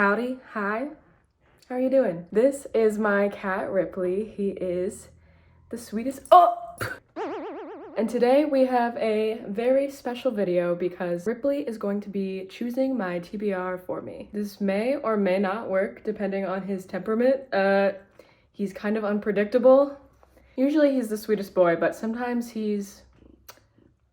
Howdy, hi, how are you doing? This is my cat, Ripley. He is the sweetest, And today we have a very special video because Ripley is going to be choosing my TBR for me. This may or may not work depending on his temperament. He's kind of unpredictable. Usually he's the sweetest boy, but sometimes he's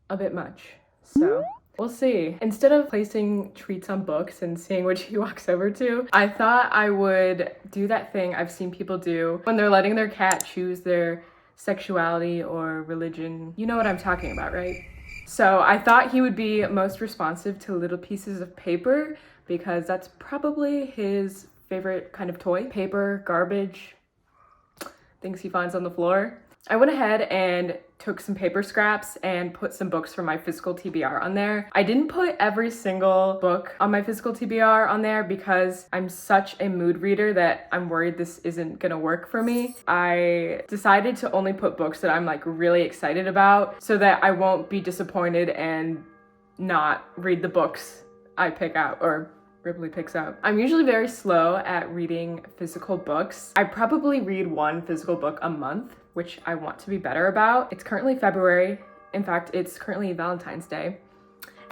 a bit much, so we'll see. Instead of placing treats on books and seeing which he walks over to, I thought I would do that thing I've seen people do when they're letting their cat choose their sexuality or religion. You know what I'm talking about, right? So I thought he would be most responsive to little pieces of paper because that's probably his favorite kind of toy. Paper, garbage, things he finds on the floor. I went ahead and took some paper scraps and put some books from my physical TBR on there. I didn't put every single book on my physical TBR on there because I'm such a mood reader that I'm worried this isn't gonna work for me. I decided to only put books that I'm like really excited about so that I won't be disappointed and not read the books I pick out or Ripley picks out. I'm usually very slow at reading physical books. I probably read one physical book a month, which I want to be better about. It's currently February. In fact, it's currently Valentine's Day.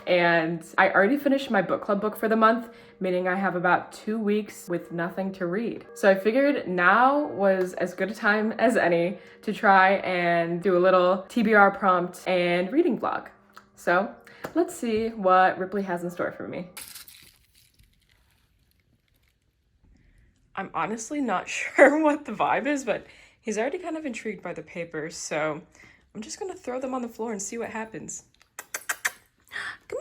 And I already finished my book club book for the month, meaning I have about 2 weeks with nothing to read. So I figured now was as good a time as any to try and do a little TBR prompt and reading vlog. So let's see what Ripley has in store for me. I'm honestly not sure what the vibe is, but he's already kind of intrigued by the papers, so I'm just gonna throw them on the floor and see what happens. Come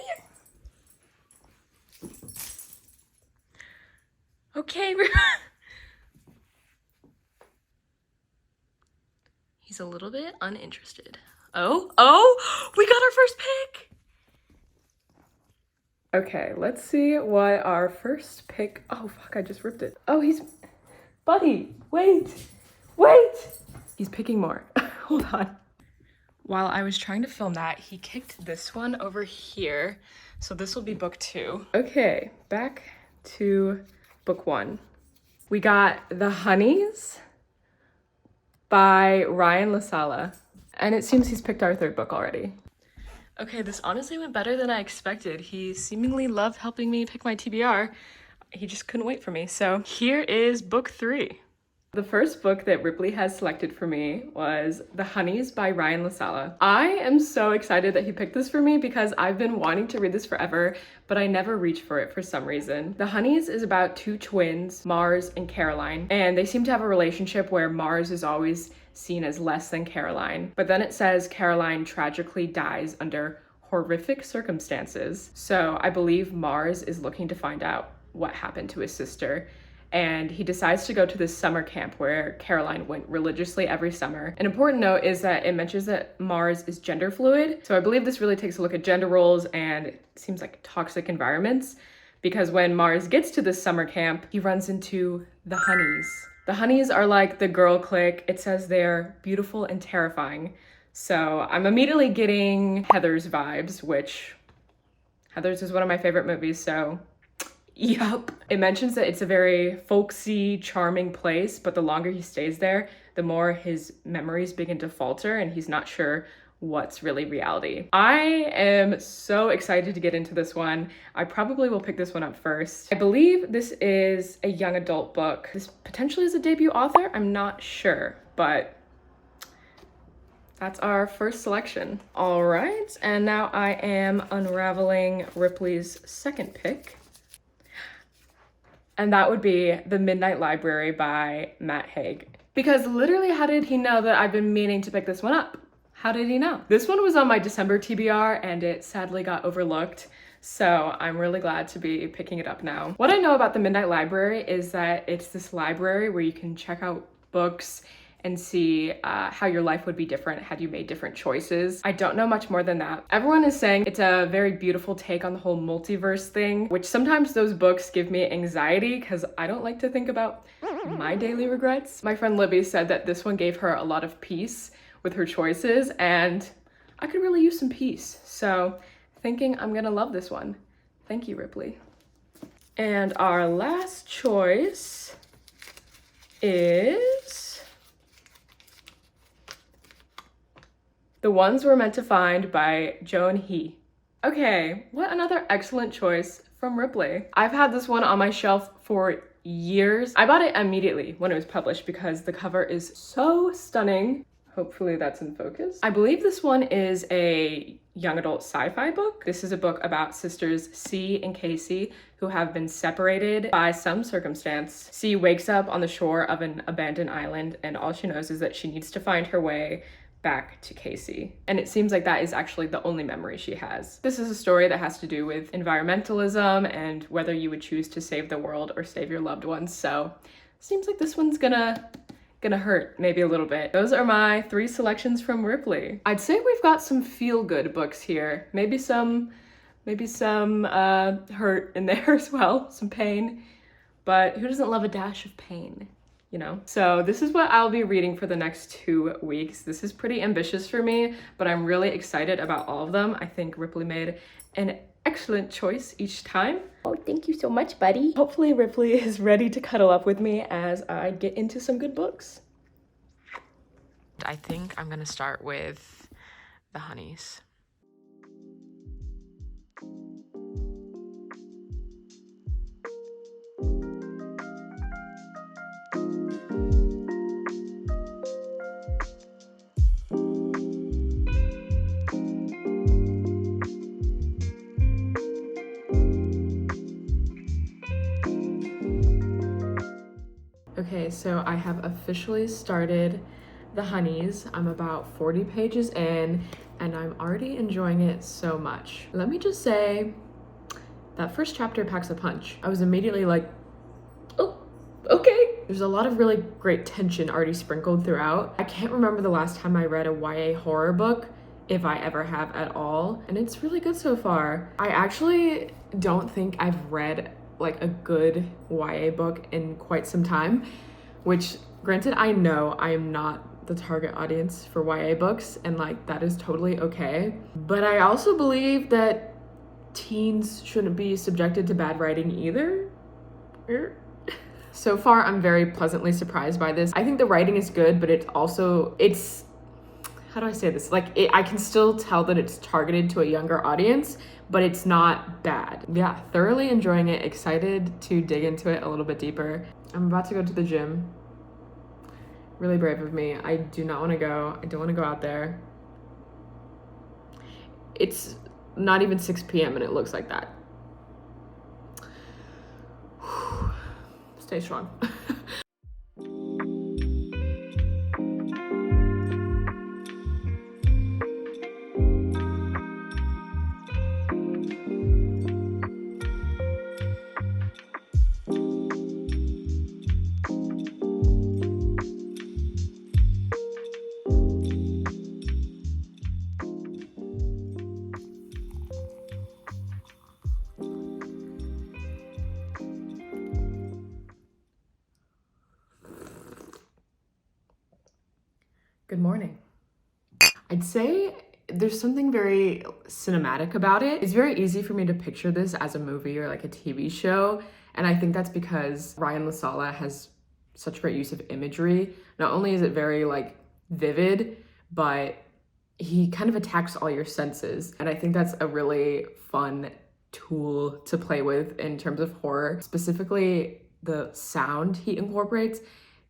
here. Okay. He's a little bit uninterested. Oh, we got our first pick. Okay, let's see what our first pick, oh fuck, I just ripped it. Oh, buddy, wait. He's picking more, hold on. While I was trying to film that, he kicked this one over here. So this will be book 2. Okay, back to book 1. We got The Honeys by Ryan Sala. And it seems he's picked our 3rd book already. Okay, this honestly went better than I expected. He seemingly loved helping me pick my TBR. He just couldn't wait for me. So here is book 3. The first book that Ripley has selected for me was The Honeys by Ryan Sala. I am so excited that he picked this for me because I've been wanting to read this forever, but I never reach for it for some reason. The Honeys is about 2 twins, Mars and Caroline, and they seem to have a relationship where Mars is always seen as less than Caroline. But then it says Caroline tragically dies under horrific circumstances. So I believe Mars is looking to find out what happened to his sister. And he decides to go to this summer camp where Caroline went religiously every summer. An important note is that it mentions that Mars is gender fluid. So I believe this really takes a look at gender roles and it seems like toxic environments, because when Mars gets to this summer camp, he runs into the Honeys. The Honeys are like the girl clique. It says they're beautiful and terrifying. So I'm immediately getting Heather's vibes, which Heather's is one of my favorite movies, so yup. It mentions that it's a very folksy, charming place, but the longer he stays there, the more his memories begin to falter and he's not sure what's really reality. I am so excited to get into this one. I probably will pick this one up first. I believe this is a young adult book. This potentially is a debut author. I'm not sure, but that's our first selection. All right, and now I am unraveling Ripley's second pick. And that would be The Midnight Library by Matt Haig. Because literally, how did he know that I've been meaning to pick this one up? How did he know? This one was on my December TBR and it sadly got overlooked. So I'm really glad to be picking it up now. What I know about the Midnight Library is that it's this library where you can check out books and see how your life would be different had you made different choices. I don't know much more than that. Everyone is saying it's a very beautiful take on the whole multiverse thing, which sometimes those books give me anxiety because I don't like to think about my daily regrets. My friend Libby said that this one gave her a lot of peace with her choices, and I could really use some peace. So thinking I'm gonna love this one. Thank you, Ripley. And our last choice is The Ones We're Meant to Find by Joan. Okay, what another excellent choice from Ripley. I've had this one on my shelf for years. I bought it immediately when it was published because the cover is so stunning. Hopefully that's in focus. I believe this one is a young adult sci-fi book. This is a book about sisters C and Casey who have been separated by some circumstance. C wakes up on the shore of an abandoned island and all she knows is that she needs to find her way back to Casey. And it seems like that is actually the only memory she has. This is a story that has to do with environmentalism and whether you would choose to save the world or save your loved ones. So seems like this one's gonna hurt maybe a little bit. Those are my 3 selections from Ripley. I'd say we've got some feel-good books here. Maybe some hurt in there as well, some pain. But who doesn't love a dash of pain? You know? So this is what I'll be reading for the next 2 weeks. This is pretty ambitious for me, but I'm really excited about all of them. I think Ripley made an excellent choice each time. Oh, thank you so much, buddy. Hopefully Ripley is ready to cuddle up with me as I get into some good books. I think I'm gonna start with The Honeys. Okay, so I have officially started The Honeys. I'm about 40 pages in and I'm already enjoying it so much. Let me just say that first chapter packs a punch. I was immediately like, oh, okay. There's a lot of really great tension already sprinkled throughout. I can't remember the last time I read a YA horror book, if I ever have at all, and it's really good so far. I actually don't think I've read like a good YA book in quite some time, which granted, I know I am not the target audience for YA books and like that is totally okay. But I also believe that teens shouldn't be subjected to bad writing either. So far, I'm very pleasantly surprised by this. I think the writing is good, but it's how do I say this? Like, I can still tell that it's targeted to a younger audience, but it's not bad. Yeah, thoroughly enjoying it, excited to dig into it a little bit deeper. I'm about to go to the gym. Really brave of me. I do not want to go. I don't want to go out there. It's not even 6 p.m. and it looks like that. Stay strong. Good morning. I'd say there's something very cinematic about it. It's very easy for me to picture this as a movie or like a TV show. And I think that's because Ryan Sala has such great use of imagery. Not only is it very like vivid, but he kind of attacks all your senses. And I think that's a really fun tool to play with in terms of horror, specifically the sound he incorporates,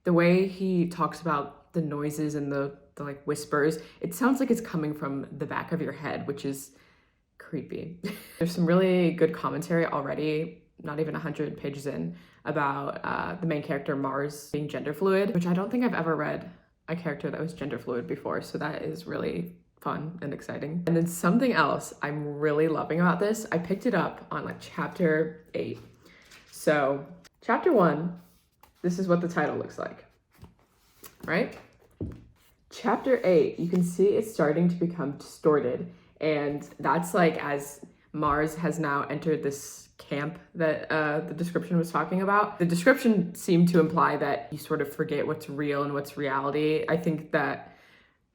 the way he talks about the noises and the like whispers. It sounds like it's coming from the back of your head, which is creepy. There's some really good commentary already, not even 100 pages in, about the main character Mars being gender fluid, which I don't think I've ever read a character that was gender fluid before. So that is really fun and exciting. And then something else I'm really loving about this, I picked it up on like chapter 8. So chapter 1, this is what the title looks like, right? Chapter 8, you can see it's starting to become distorted. And that's like as Mars has now entered this camp that the description was talking about. The description seemed to imply that you sort of forget what's real and what's reality. I think that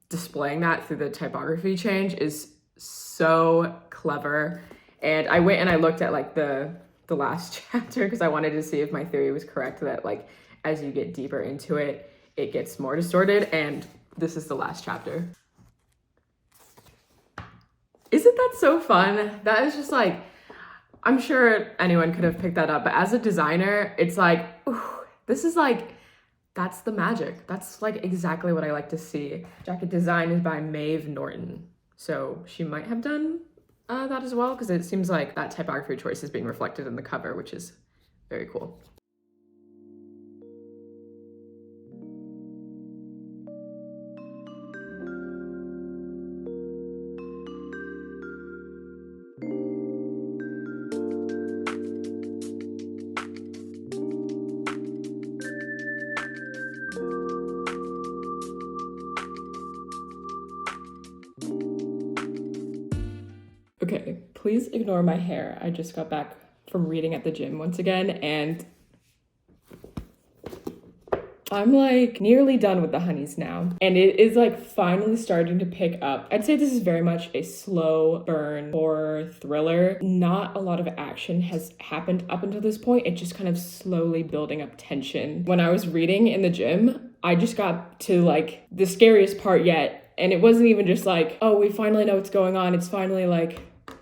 displaying that through the typography change is so clever. And I went and I looked at like the the last chapter because I wanted to see if my theory was correct that like as you get deeper into it, it gets more distorted, and this is the last chapter. Isn't that so fun? That is just like, I'm sure anyone could have picked that up, but as a designer, it's like, ooh, this is like, that's the magic. That's like exactly what I like to see. Jacket design is by Maeve Norton. So she might have done that as well, because it seems like that typography choice is being reflected in the cover, which is very cool. Okay, please ignore my hair. I just got back from reading at the gym once again, and I'm like nearly done with the honeys now. And it is like finally starting to pick up. I'd say this is very much a slow burn horror thriller. Not a lot of action has happened up until this point. It's just kind of slowly building up tension. When I was reading in the gym, I just got to like the scariest part yet. And it wasn't even just like, oh, we finally know what's going on. It's finally like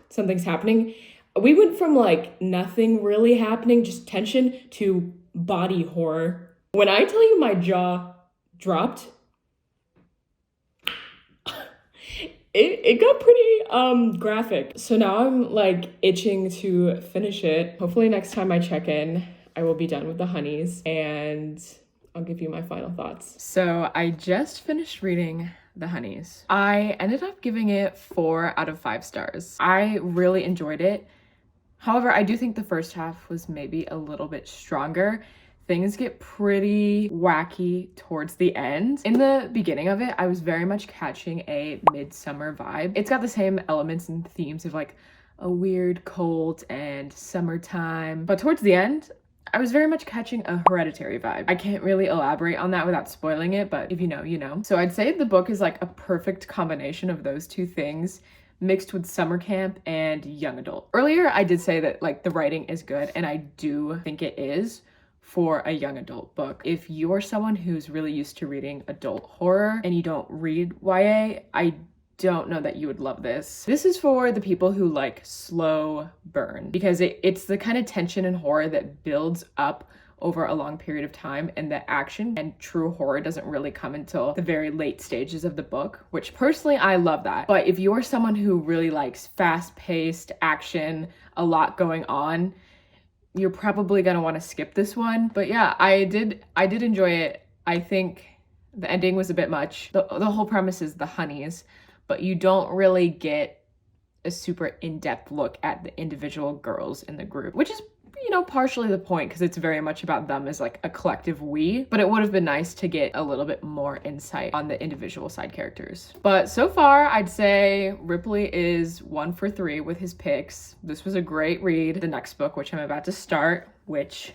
something's happening. We went from like nothing really happening, just tension, to body horror. When I tell you my jaw dropped, it got pretty graphic. So now I'm like itching to finish it. Hopefully next time I check in, I will be done with the honeys and I'll give you my final thoughts. So I just finished reading the honeys. I ended up giving it 4 out of 5 stars. I really enjoyed it. However, I do think the first half was maybe a little bit stronger. Things get pretty wacky towards the end. In the beginning of it, I was very much catching a midsummer vibe. It's got the same elements and themes of like a weird cold and summertime. But towards the end, I was very much catching a Hereditary vibe. I can't really elaborate on that without spoiling it, but if you know, you know. So I'd say the book is like a perfect combination of those two things mixed with summer camp and young adult. Earlier, I did say that like the writing is good, and I do think it is for a young adult book. If you're someone who's really used to reading adult horror and you don't read YA, I don't know that you would love this. This is for the people who like slow burn, because it's the kind of tension and horror that builds up over a long period of time, and the action and true horror doesn't really come until the very late stages of the book, which personally I love that. But if you're someone who really likes fast-paced action, a lot going on, you're probably gonna want to skip this one. But yeah, I did enjoy it. I think the ending was a bit much. The whole premise is the honeys, but you don't really get a super in-depth look at the individual girls in the group, which is, you know, partially the point, because it's very much about them as like a collective we, but it would have been nice to get a little bit more insight on the individual side characters. But so far, I'd say Ripley is 1 for 3 with his picks. This was a great read. The next book, which I'm about to start, which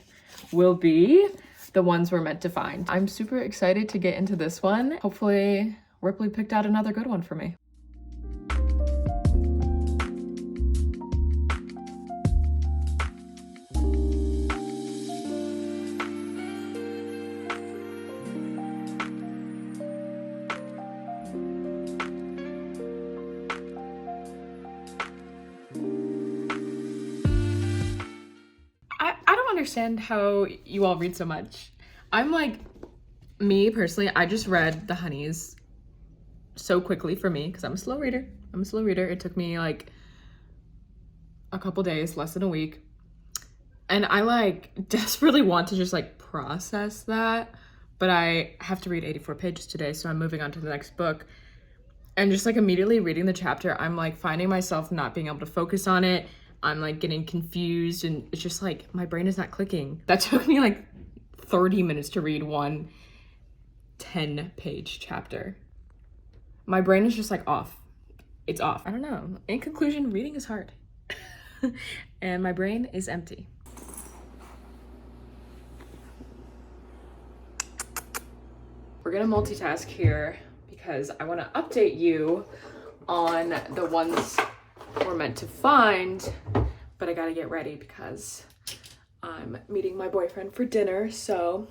will be The Ones We're Meant to Find. I'm super excited to get into this one. Hopefully Ripley picked out another good one for me. Understand how you all read so much. I'm like, me personally, I just read the honeys so quickly for me because I'm a slow reader. It took me like a couple days, less than a week. And I like desperately want to just like process that, but I have to read 84 pages today, so I'm moving on to the next book. And just like immediately reading the chapter, I'm like finding myself not being able to focus on it. I'm like getting confused, and it's just like my brain is not clicking. That took me like 30 minutes to read one 10-page chapter. My brain is just like off. It's off. I don't know. In conclusion, reading is hard. And my brain is empty. We're gonna multitask here because I want to update you on the ones we're meant to find, but I gotta get ready because I'm meeting my boyfriend for dinner, so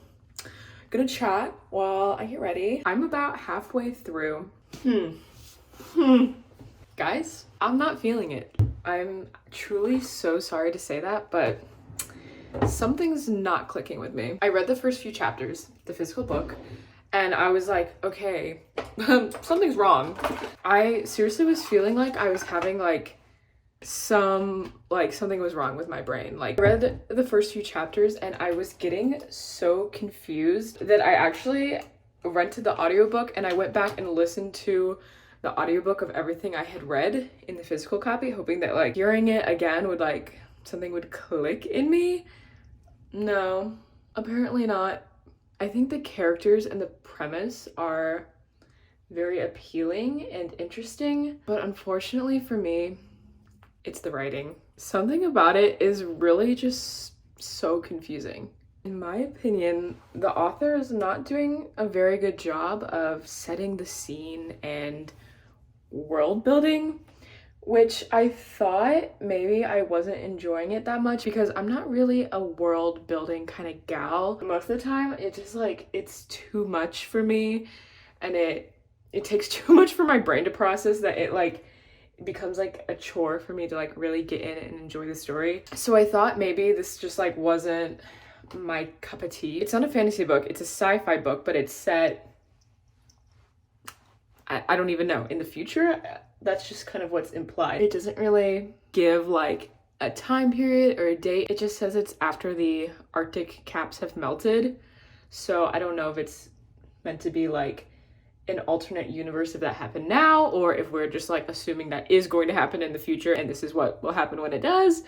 gonna chat while I get ready. I'm about halfway through. Guys, I'm not feeling it. I'm truly so sorry to say that, but something's not clicking with me. I read the first few chapters, the physical book, and I was like, okay, something's wrong. I seriously was feeling like I was having something was wrong with my brain. Like, I read the first few chapters and I was getting so confused that I actually rented the audiobook and I went back and listened to the audiobook of everything I had read in the physical copy, hoping that hearing it again would something would click in me. No, apparently not. I think the characters and the premise are very appealing and interesting, but unfortunately for me, it's the writing. Something about it is really just so confusing. In my opinion, the author is not doing a very good job of setting the scene and world building, which I thought maybe I wasn't enjoying it that much because I'm not really a world building kind of gal. Most of the time, it just it's too much for me, and it takes too much for my brain to process that it becomes a chore for me to really get in and enjoy the story. So I thought maybe this just wasn't my cup of tea. It's not a fantasy book, it's a sci-fi book, but it's set, I don't even know, in the future. That's just kind of what's implied. It doesn't really give a time period or a date. It just says it's after the Arctic caps have melted. So I don't know if it's meant to be an alternate universe if that happened now, or if we're just assuming that is going to happen in the future and this is what will happen when it does.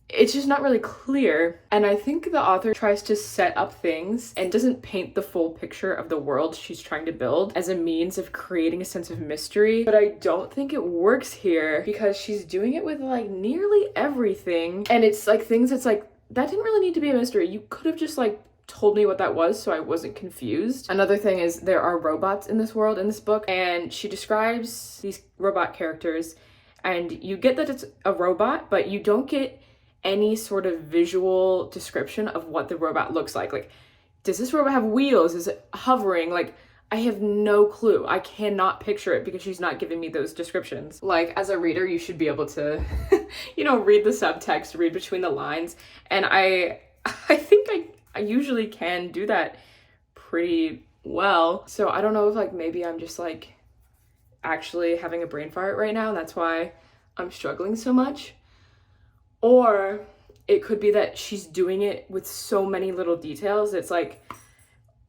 It's just not really clear. And I think the author tries to set up things and doesn't paint the full picture of the world she's trying to build as a means of creating a sense of mystery. But I don't think it works here because she's doing it with nearly everything. And it's things that's that didn't really need to be a mystery. You could have just told me what that was so I wasn't confused. Another thing is there are robots in this world, in this book, and she describes these robot characters, and you get that it's a robot, but you don't get any sort of visual description of what the robot looks like. Does this robot have wheels? Is it hovering? I have no clue. I cannot picture it because she's not giving me those descriptions. As a reader, you should be able to, read the subtext, read between the lines, and I think I usually can do that pretty well. So I don't know if maybe I'm just actually having a brain fart right now and that's why I'm struggling so much. Or it could be that she's doing it with so many little details. It's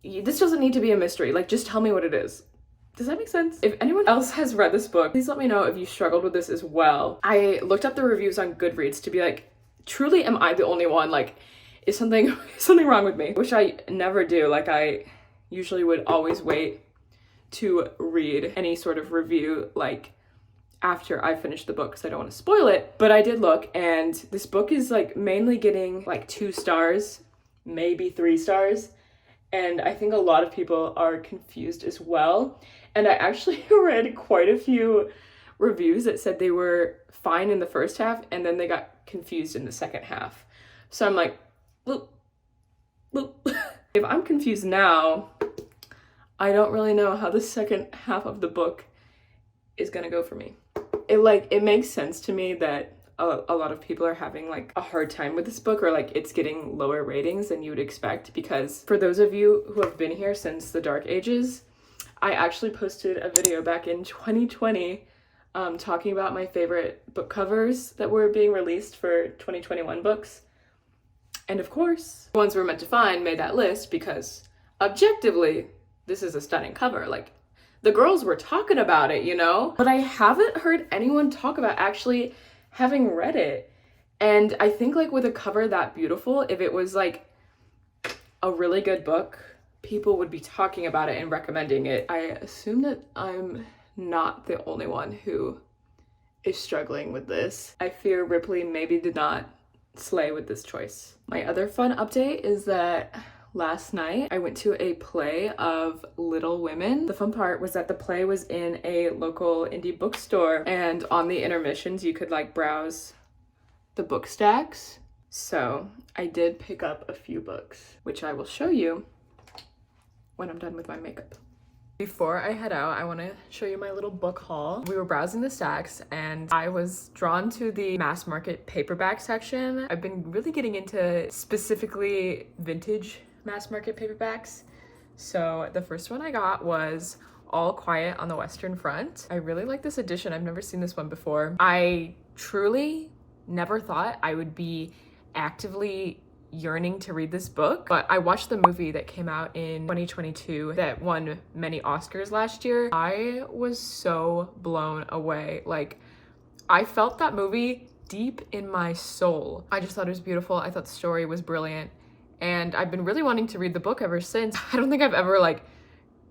this doesn't need to be a mystery. Just tell me what it is. Does that make sense? If anyone else has read this book, please let me know if you struggled with this as well. I looked up the reviews on Goodreads to be truly am I the only one? Is something wrong with me? Which I never do. I usually would always wait to read any sort of review after I finish the book because I don't want to spoil it. But I did look, and this book is mainly getting 2 stars, maybe 3 stars. And I think a lot of people are confused as well. And I actually read quite a few reviews that said they were fine in the first half and then they got confused in the second half. So I'm Boop. If I'm confused now, I don't really know how the second half of the book is gonna go for me. It makes sense to me that a lot of people are having a hard time with this book, or it's getting lower ratings than you would expect, because for those of you who have been here since the Dark Ages, I actually posted a video back in 2020 talking about my favorite book covers that were being released for 2021 books. And of course, the ones we're meant to find made that list because objectively, this is a stunning cover. The girls were talking about it, But I haven't heard anyone talk about actually having read it. And I think with a cover that beautiful, if it was a really good book, people would be talking about it and recommending it. I assume that I'm not the only one who is struggling with this. I fear Ripley maybe did not slay with this choice. My other fun update is that last night I went to a play of Little Women. The fun part was that the play was in a local indie bookstore, and on the intermissions you could browse the book stacks. So I did pick up a few books, which I will show you when I'm done with my makeup. Before I head out, I want to show you my little book haul. We were browsing the stacks and I was drawn to the mass market paperback section. I've been really getting into specifically vintage mass market paperbacks. So the first one I got was All Quiet on the Western Front. I really like this edition. I've never seen this one before. I truly never thought I would be actively yearning to read this book, but I watched the movie that came out in 2022 that won many Oscars last year. I was so blown away. Like, I felt that movie deep in my soul. I just thought it was beautiful. I thought the story was brilliant, and I've been really wanting to read the book ever since. I don't think I've ever like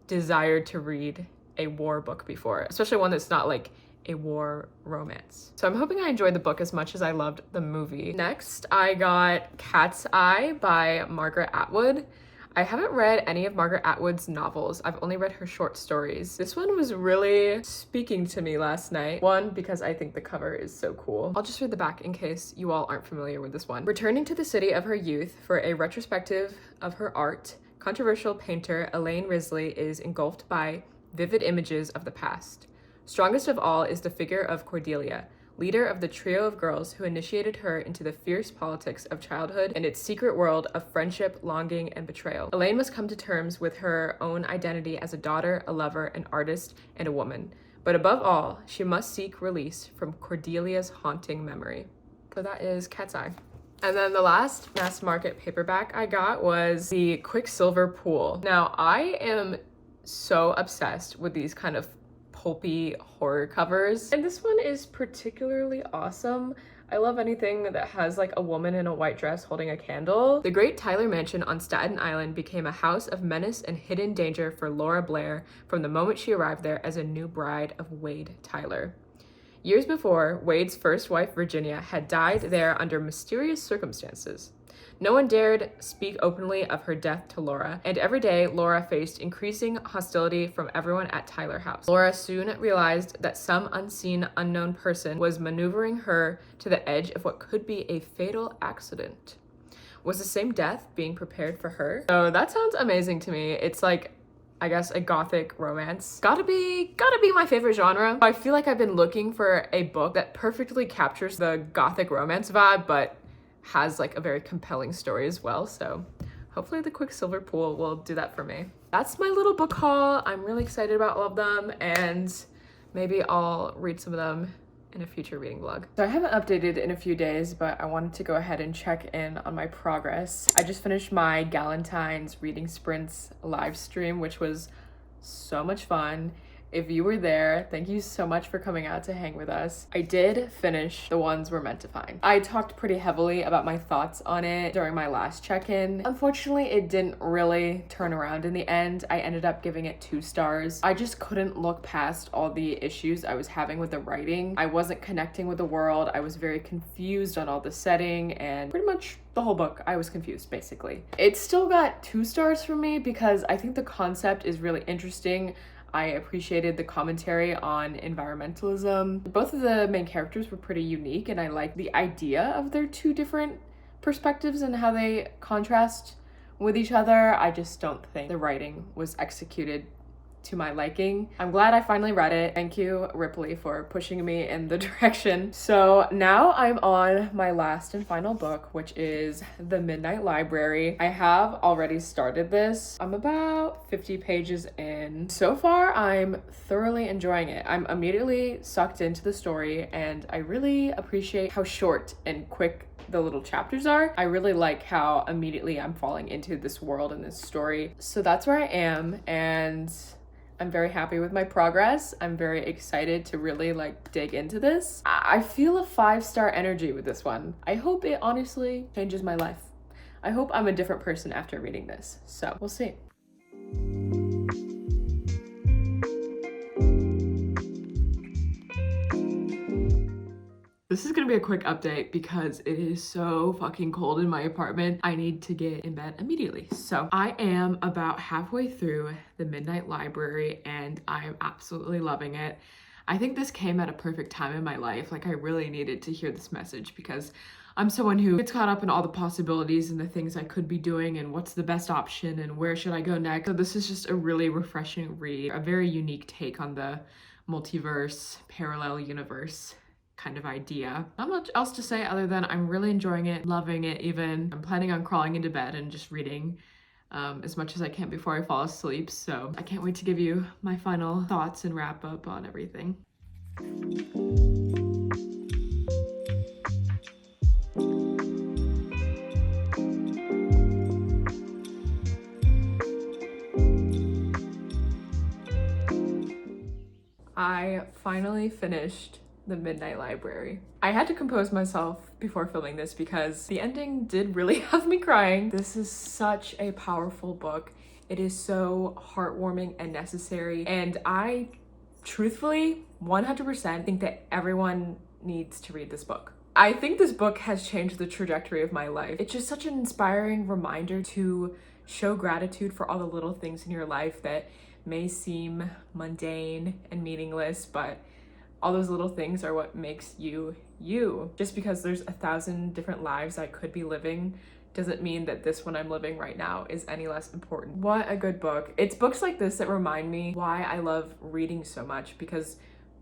desired to read a war book before, especially one that's not like a war romance. So I'm hoping I enjoyed the book as much as I loved the movie. Next, I got Cat's Eye by Margaret Atwood. I haven't read any of Margaret Atwood's novels. I've only read her short stories. This one was really speaking to me last night. One, because I think the cover is so cool. I'll just read the back in case you all aren't familiar with this one. Returning to the city of her youth for a retrospective of her art, controversial painter Elaine Risley is engulfed by vivid images of the past. Strongest of all is the figure of Cordelia, leader of the trio of girls who initiated her into the fierce politics of childhood and its secret world of friendship, longing, and betrayal. Elaine must come to terms with her own identity as a daughter, a lover, an artist, and a woman. But above all, she must seek release from Cordelia's haunting memory. So that is Cat's Eye. And then the last mass market paperback I got was the Quicksilver Pool. Now, I am so obsessed with these kind of pulpy horror covers, and this one is particularly awesome. I love anything that has like a woman in a white dress holding a candle. The great Tyler mansion on Staten Island became a house of menace and hidden danger for Laura Blair from the moment she arrived there as a new bride of Wade Tyler. Years before, Wade's first wife, Virginia, had died there under mysterious circumstances. No one dared speak openly of her death to Laura, and every day Laura faced increasing hostility from everyone at Tyler House. Laura soon realized that some unseen, unknown person was maneuvering her to the edge of what could be a fatal accident. Was the same death being prepared for her? So that sounds amazing to me. It's like, I guess, a gothic romance. Gotta be my favorite genre. I feel like I've been looking for a book that perfectly captures the gothic romance vibe, but has like a very compelling story as well. So hopefully the Quicksilver Pool will do that for me. That's my little book haul. I'm really excited about all of them, and maybe I'll read some of them in a future reading vlog. So I haven't updated in a few days, but I wanted to go ahead and check in on my progress. I just finished my Galentine's Reading Sprints live stream, which was so much fun. If you were there, thank you so much for coming out to hang with us. I did finish The Ones We're Meant to Find. I talked pretty heavily about my thoughts on it during my last check-in. Unfortunately, it didn't really turn around in the end. I ended up giving it 2 stars. I just couldn't look past all the issues I was having with the writing. I wasn't connecting with the world. I was very confused on all the setting, and pretty much the whole book, I was confused, basically. It still got 2 stars from me because I think the concept is really interesting. I appreciated the commentary on environmentalism. Both of the main characters were pretty unique, and I liked the idea of their 2 different perspectives and how they contrast with each other. I just don't think the writing was executed to my liking. I'm glad I finally read it. Thank you, Ripley, for pushing me in the direction. So now I'm on my last and final book, which is The Midnight Library. I have already started this. I'm about 50 pages in. So far, I'm thoroughly enjoying it. I'm immediately sucked into the story, and I really appreciate how short and quick the little chapters are. I really like how immediately I'm falling into this world and this story. So that's where I am, and I'm very happy with my progress. I'm very excited to really like dig into this. I feel a 5-star energy with this one. I hope it honestly changes my life. I hope I'm a different person after reading this. So we'll see. This is gonna be a quick update because it is so fucking cold in my apartment. I need to get in bed immediately. So I am about halfway through The Midnight Library, and I'm absolutely loving it. I think this came at a perfect time in my life. Like, I really needed to hear this message because I'm someone who gets caught up in all the possibilities and the things I could be doing and what's the best option and where should I go next. So this is just a really refreshing read, a very unique take on the multiverse, parallel universe kind of idea. Not much else to say other than I'm really enjoying it, loving it even. I'm planning on crawling into bed and just reading as much as I can before I fall asleep. So I can't wait to give you my final thoughts and wrap up on everything. I finally finished The Midnight Library. I had to compose myself before filming this because the ending did really have me crying. This is such a powerful book. It is so heartwarming and necessary, and I truthfully 100% think that everyone needs to read this book. I think this book has changed the trajectory of my life. It's just such an inspiring reminder to show gratitude for all the little things in your life that may seem mundane and meaningless, but all those little things are what makes you you. Just because there's 1,000 different lives I could be living doesn't mean that this one I'm living right now is any less important. What a good book. It's books like this that remind me why I love reading so much, because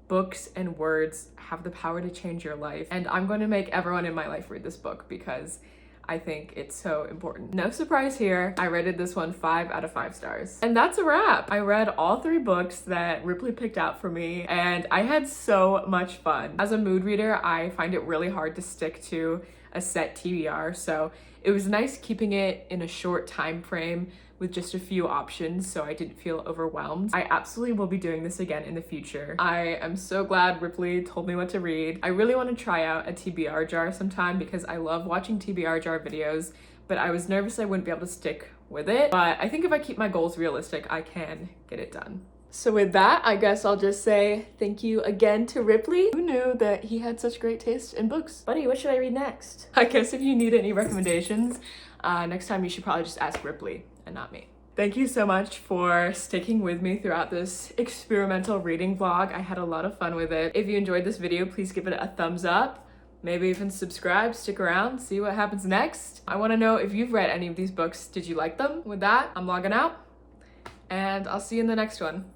books and words have the power to change your life. And I'm going to make everyone in my life read this book because I think it's so important. No surprise here, I rated this one 5 out of 5 stars. And that's a wrap. I read all 3 books that Ripley picked out for me, and I had so much fun. As a mood reader, I find it really hard to stick to a set TBR, so it was nice keeping it in a short time frame with just a few options so I didn't feel overwhelmed. I absolutely will be doing this again in the future. I am so glad Ripley told me what to read. I really want to try out a TBR jar sometime because I love watching TBR jar videos, but I was nervous I wouldn't be able to stick with it. But I think if I keep my goals realistic, I can get it done. So with that, I guess I'll just say thank you again to Ripley. Who knew that he had such great taste in books? Buddy, what should I read next? I guess if you need any recommendations, next time you should probably just ask Ripley and not me. Thank you so much for sticking with me throughout this experimental reading vlog. I had a lot of fun with it. If you enjoyed this video, please give it a thumbs up. Maybe even subscribe, stick around, see what happens next. I want to know if you've read any of these books. Did you like them? With that, I'm logging out, and I'll see you in the next one.